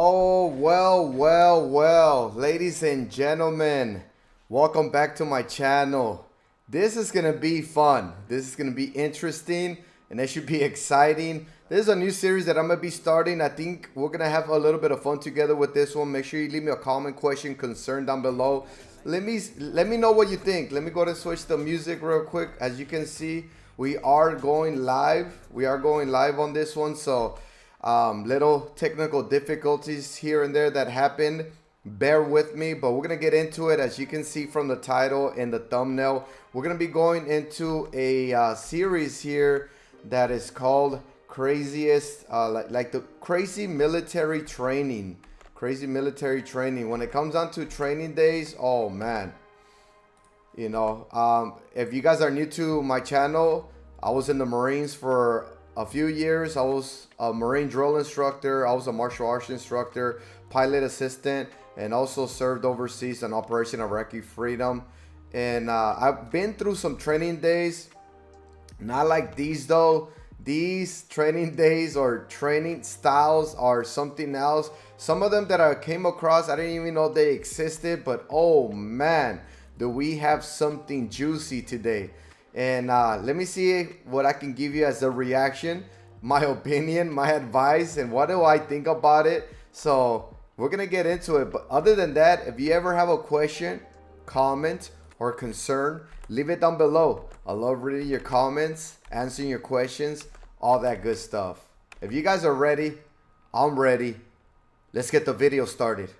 Oh, well, ladies and gentlemen, welcome back to my channel. This is going to be fun. This is going to be interesting, and it should be exciting. This is a new series that I'm going to be starting. I think we're going to have a little bit of fun together with this one. Make sure you leave me a comment, question, concern down below. Let me know what you think. Let me go to switch the music real quick. As you can see, we are going live. We are going live on this one, so little technical difficulties here and there that happened. Bear with me, but we're gonna get into it. As you can see from the title and the thumbnail, we're gonna be going into a series here that is called craziest, like the crazy military training. Crazy military training. When it comes down to training days, oh man, you know, if you guys are new to my channel, I was in the Marines for a few years. I was a Marine Drill Instructor. I was a Martial Arts Instructor, pilot assistant, and also served overseas in Operation Iraqi Freedom. And I've been through some training days, not like these though. These training days or training styles are something else. Some of them that I came across, I didn't even know they existed, but oh man, do we have something juicy today. And let me see what I can give you as a reaction, my opinion, my advice, and what do I think about it. So we're gonna get into it. But other than that, if you ever have a question, comment, or concern, leave it down below. I love reading your comments, answering your questions, all that good stuff. If you guys are ready, I'm ready. Let's get the video started.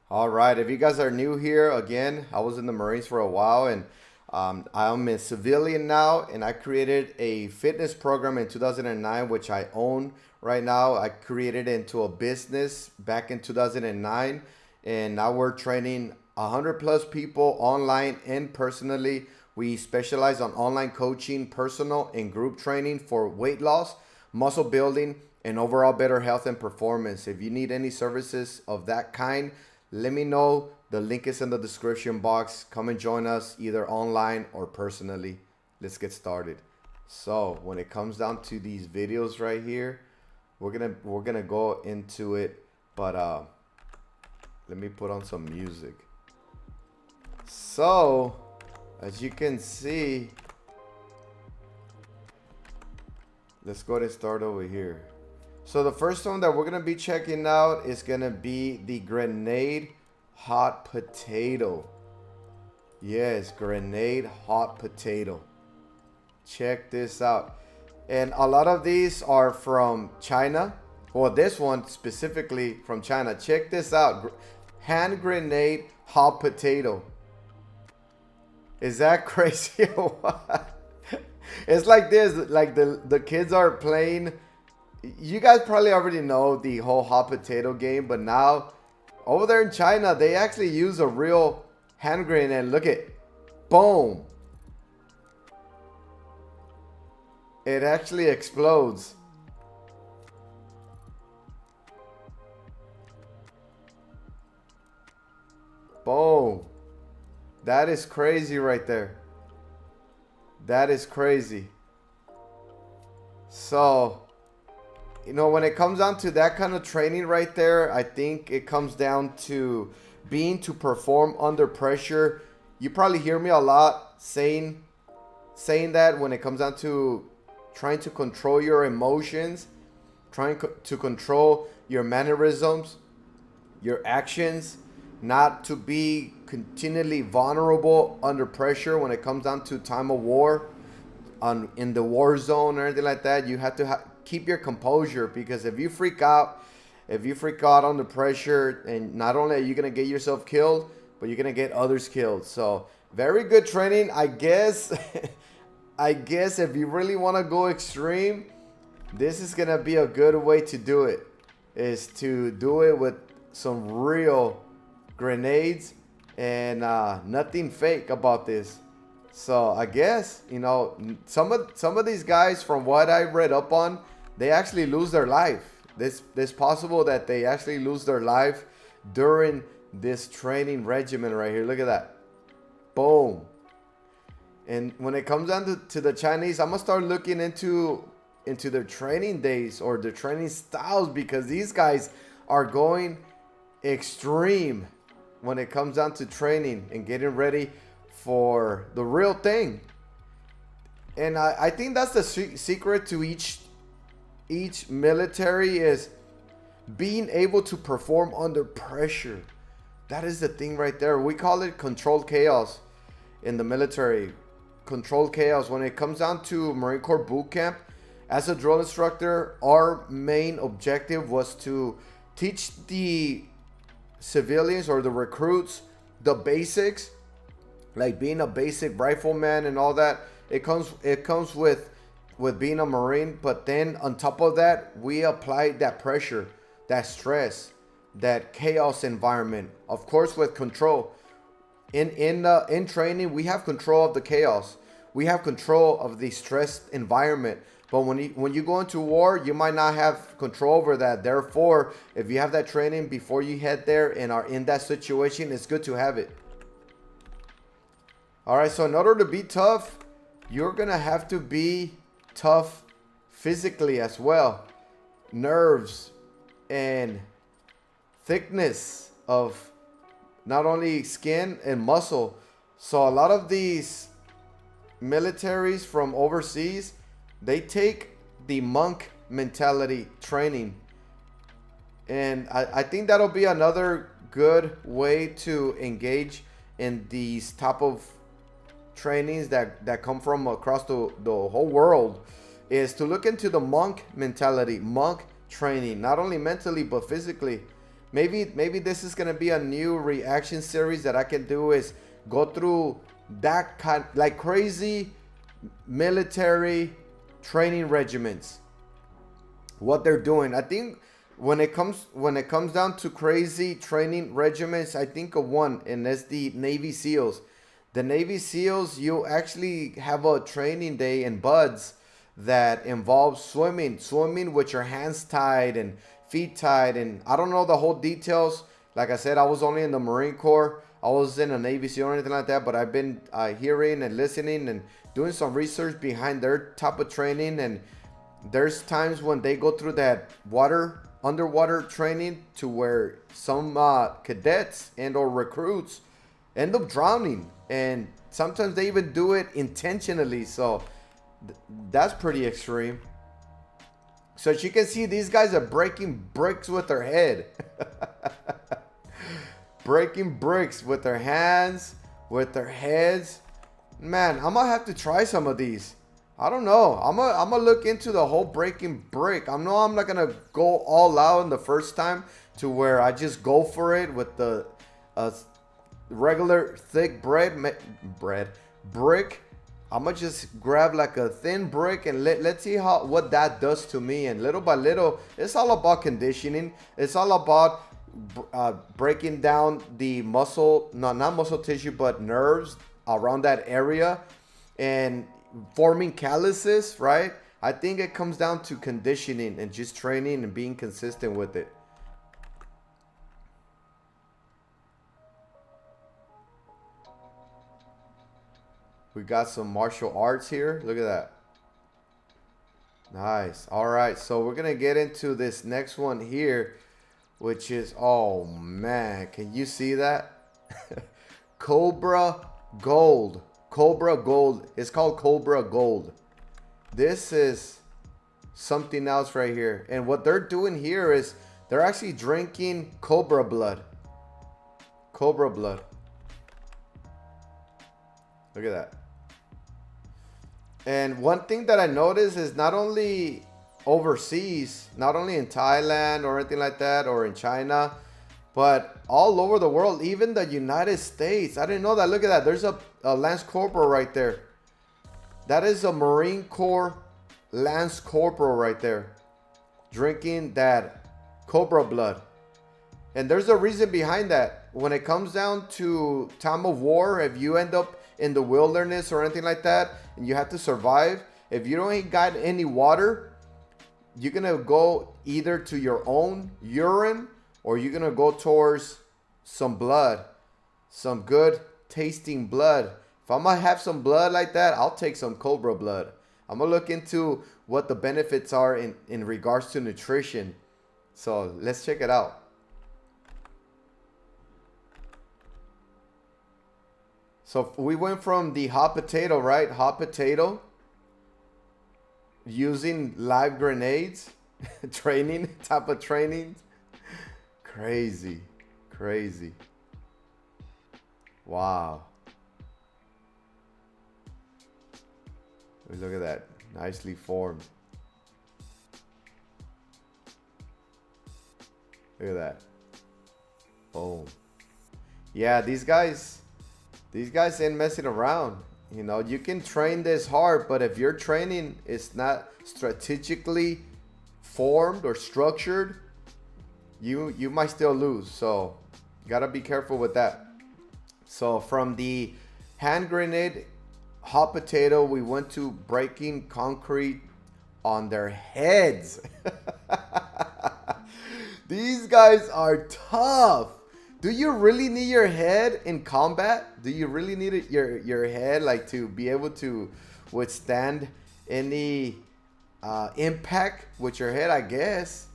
All right, if you guys are new here, again, I was in the Marines for a while, and I'm a civilian now, and I created a fitness program in 2009, which I own right now. I created it into a business back in 2009, and now we're training 100 plus people online and personally. We specialize on online coaching, personal and group training for weight loss, muscle building, and overall better health and performance. If you need any services of that kind, let me know. The link is in the description box. Come and join us either online or personally. Let's get started. So when it comes down to these videos right here, we're gonna go into it, but let me put on some music. So as you can see, let's go ahead and start over here. So the first one that we're gonna be checking out is gonna be the grenade hot potato. Yes, grenade hot potato. Check this out. And a lot of these are from China. Well, this one specifically from China. Check this out. Hand grenade hot potato. Is that crazy or what? It's like this. Like the kids are playing. You guys probably already know the whole hot potato game, but now over there in China, they actually use a real hand grenade, and look at, boom. It actually explodes. Boom. That is crazy right there. That is crazy. So, you know, when it comes down to that kind of training right there, I think it comes down to being to perform under pressure. You probably hear me a lot saying that when it comes down to trying to control your emotions, trying to control your mannerisms, your actions, not to be continually vulnerable under pressure when it comes down to time of war, in the war zone or anything like that. You have to keep your composure, because if you freak out under pressure, and not only are you gonna get yourself killed, but you're gonna get others killed. So very good training, I guess. I guess if you really want to go extreme, this is gonna be a good way to do it, is to do it with some real grenades and nothing fake about this. So I guess, you know, some of these guys, from what I read up on, they actually lose their life. It's possible that they actually lose their life during this training regimen right here. Look at that. Boom. And when it comes down to the Chinese, I'm gonna start looking into their training days or their training styles, because these guys are going extreme when it comes down to training and getting ready for the real thing. And I think that's the secret to each military, is being able to perform under pressure. That is the thing right there. We call it controlled chaos in the military. Controlled chaos. When it comes down to Marine Corps boot camp, as a drill instructor, our main objective was to teach the civilians or the recruits the basics, like being a basic rifleman and all that. It comes with being a Marine, but then on top of that, we apply that pressure, that stress, that chaos environment, of course, with control. In training, we have control of the chaos. We have control of the stressed environment. But when you go into war, you might not have control over that. Therefore, if you have that training before you head there and are in that situation, it's good to have it. All right, so in order to be tough, you're gonna have to be tough physically as well. Nerves and thickness of not only skin and muscle. So a lot of these militaries from overseas, they take the monk mentality training. And I think that'll be another good way to engage in these type of trainings that come from across the whole world, is to look into the monk mentality, monk training, not only mentally but physically. Maybe this is gonna be a new reaction series that I can do, is go through that kind, like crazy military training regiments, what they're doing. I think when it comes down to crazy training regiments, I think of one, and that's the Navy SEALs. The Navy SEALs, you actually have a training day in BUDS that involves swimming with your hands tied and feet tied, and I don't know the whole details. Like I said, I was only in the Marine Corps. I was in a Navy SEAL or anything like that, but I've been hearing and listening and doing some research behind their type of training. And there's times when they go through that underwater training to where some cadets and or recruits end up drowning, and sometimes they even do it intentionally. So that's pretty extreme. So as you can see, these guys are breaking bricks with their head. Breaking bricks with their hands, with their heads. Man, I'm gonna have to try some of these. I don't know. I'm gonna look into the whole breaking brick. I'm not gonna go all out in the first time to where I just go for it with the regular thick brick. I'm gonna just grab like a thin brick and let's see what that does to me. And little by little, it's all about conditioning. It's all about breaking down the muscle, not muscle tissue, but nerves around that area and forming calluses, right? I think it comes down to conditioning and just training and being consistent with it. We got some martial arts here. Look at that. Nice. All right, so we're gonna get into this next one here, which is, oh man, can you see that? Cobra Gold. Cobra Gold. It's called Cobra Gold. This is something else right here. And what they're doing here is they're actually drinking cobra blood. Cobra blood. Look at that. And one thing that I noticed is not only overseas, not only in Thailand or anything like that, or in China, but all over the world, even the United States. I didn't know that. Look at that. There's a Lance Corporal right there. That is a Marine Corps Lance Corporal right there, drinking that cobra blood. And there's a reason behind that. When it comes down to time of war, if you end up in the wilderness or anything like that, and you have to survive, if you don't got any water, you're gonna go either to your own urine or you're gonna go towards some blood, some good tasting blood. If I'm gonna have some blood like that, I'll take some cobra blood. I'm gonna look into what the benefits are in regards to nutrition. So let's check it out. So we went from the hot potato, right? Hot potato, using live grenades, training, type of training. Crazy, crazy. Wow. Look at that, nicely formed. Look at that. Boom. Yeah, these guys ain't messing around. You know, you can train this hard, but if your training is not strategically formed or structured, you might still lose. So you gotta be careful with that. So from the hand grenade, hot potato, we went to breaking concrete on their heads. These guys are tough. Do you really need your head in combat? Do you really need your head like to be able to withstand any impact with your head? I guess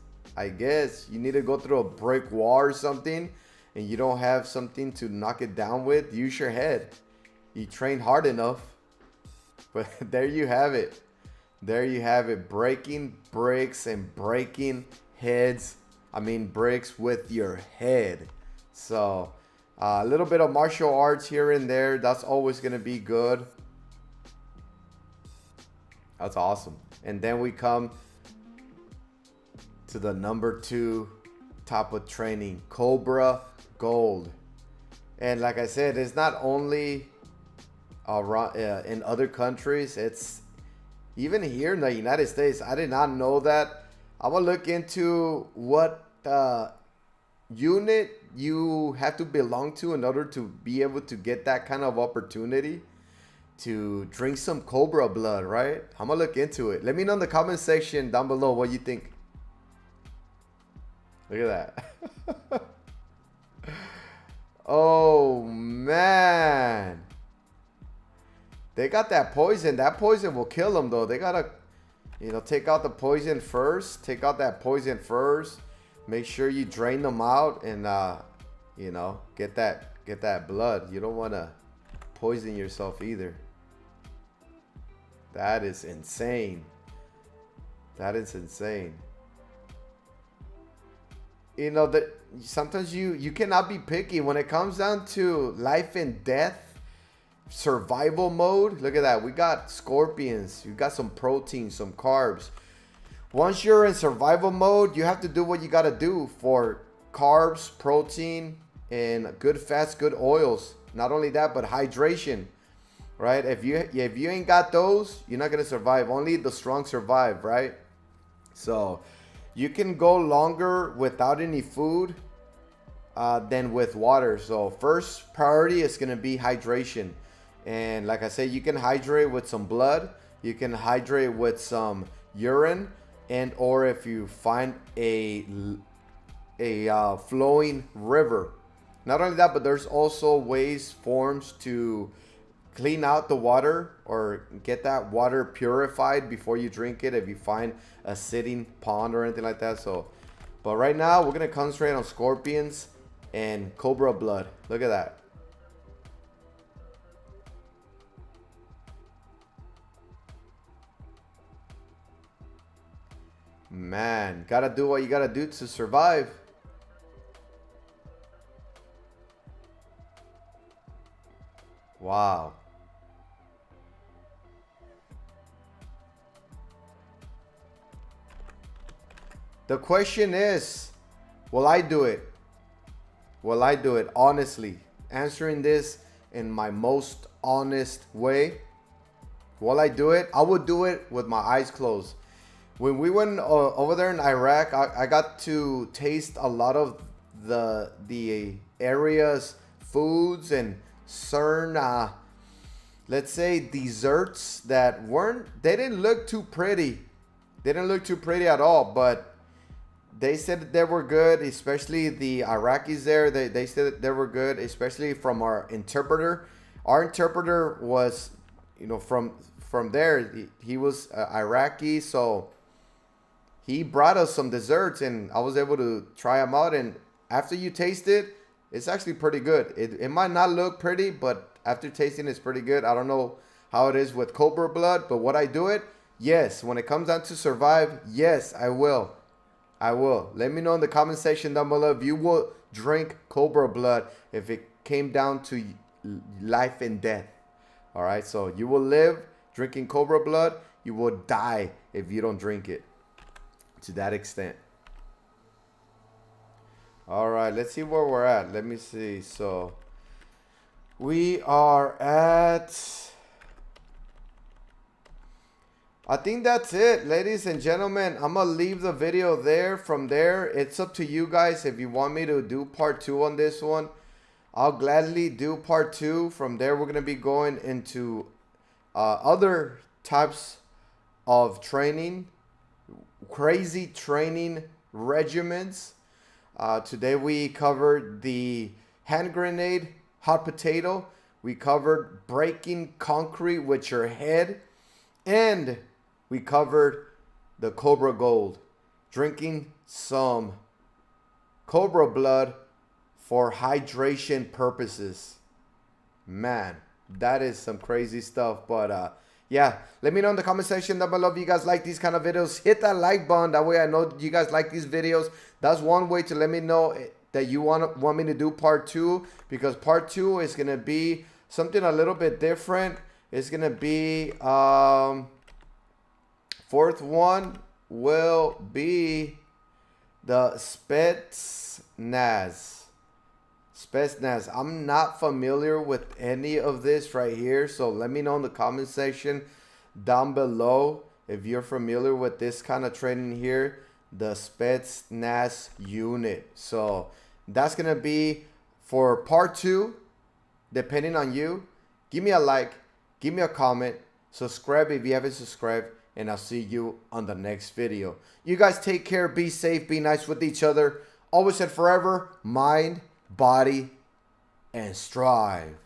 you need to go through a brick wall or something and you don't have something to knock it down with. Use your head. You train hard enough. But there you have it. There you have it. Breaking bricks and breaking heads. I mean bricks with your head. So a little bit of martial arts here and there. That's always going to be good. That's awesome. And then we come to the number 2 type of training, Cobra Gold. And like I said, it's not only around, in other countries, it's even here in the United States. I did not know that. I'm gonna look into what unit you have to belong to in order to be able to get that kind of opportunity to drink some cobra blood, right? I'm gonna look into it. Let me know in the comment section down below what you think. Look at that. Oh man, they got that poison. That poison will kill them though. They gotta, take out the poison first. Take out that poison first. Make sure you drain them out and get that blood. You don't want to poison yourself either. That is insane. That is insane. That sometimes you cannot be picky when it comes down to life and death, survival mode. Look at that. We got scorpions. You got some protein, some carbs. Once you're in survival mode, you have to do what you got to do for carbs, protein, and good fats, good oils. Not only that, but hydration, right? If you ain't got those, you're not going to survive. Only the strong survive, right? So you can go longer without any food than with water. So first priority is going to be hydration. And like I said, you can hydrate with some blood. You can hydrate with some urine. And or if you find a flowing river. Not only that, but there's also forms to clean out the water or get that water purified before you drink it if you find a sitting pond or anything like that. So, but right now we're gonna concentrate on scorpions and cobra blood. Look at that. Man, gotta do what you gotta do to survive. Wow. The question is, will I do it? Will I do it? Honestly, answering this in my most honest way. Will I do it? I would do it with my eyes closed. When we went over there in Iraq, I got to taste a lot of the area's foods and certain, let's say, desserts that they didn't look too pretty. didn't look too pretty at all, but they said they were good, especially the Iraqis there. They said they were good, especially from our interpreter. Our interpreter was, you know, from there. He was Iraqi, so he brought us some desserts, and I was able to try them out. And after you taste it, it's actually pretty good. It might not look pretty, but after tasting, it's pretty good. I don't know how it is with Cobra blood, but would I do it? Yes. When it comes down to survive, yes, I will. I will. Let me know in the comment section down below if you will drink Cobra blood if it came down to life and death. All right, so you will live drinking Cobra blood. You will die if you don't drink it. To that extent. All right, let's see where we're at. Let me see. So we are at, I think that's it, ladies and gentlemen. I'm gonna leave the video there. From there, it's up to you guys. If you want me to do part 2 on this one, I'll gladly do part 2. From there, we're gonna be going into other types of training, crazy training regimens. Today we covered the hand grenade, hot potato. We covered breaking concrete with your head, and we covered the Cobra Gold, drinking some Cobra blood for hydration purposes. Man, that is some crazy stuff. But yeah, let me know in the comment section down below if you guys like these kind of videos. Hit that like button. That way I know you guys like these videos. That's one way to let me know that you want me to do part 2, because part 2 is going to be something a little bit different. It's going to be, fourth one will be the Spetsnaz. I'm not familiar with any of this right here, so let me know in the comment section down below if you're familiar with this kind of training here, the Spetsnaz unit. So that's gonna be for part 2, depending on you. Give me a like, give me a comment, subscribe if you haven't subscribed, and I'll see you on the next video. You guys take care, be safe, be nice with each other. Always and forever, mind, body, and strive.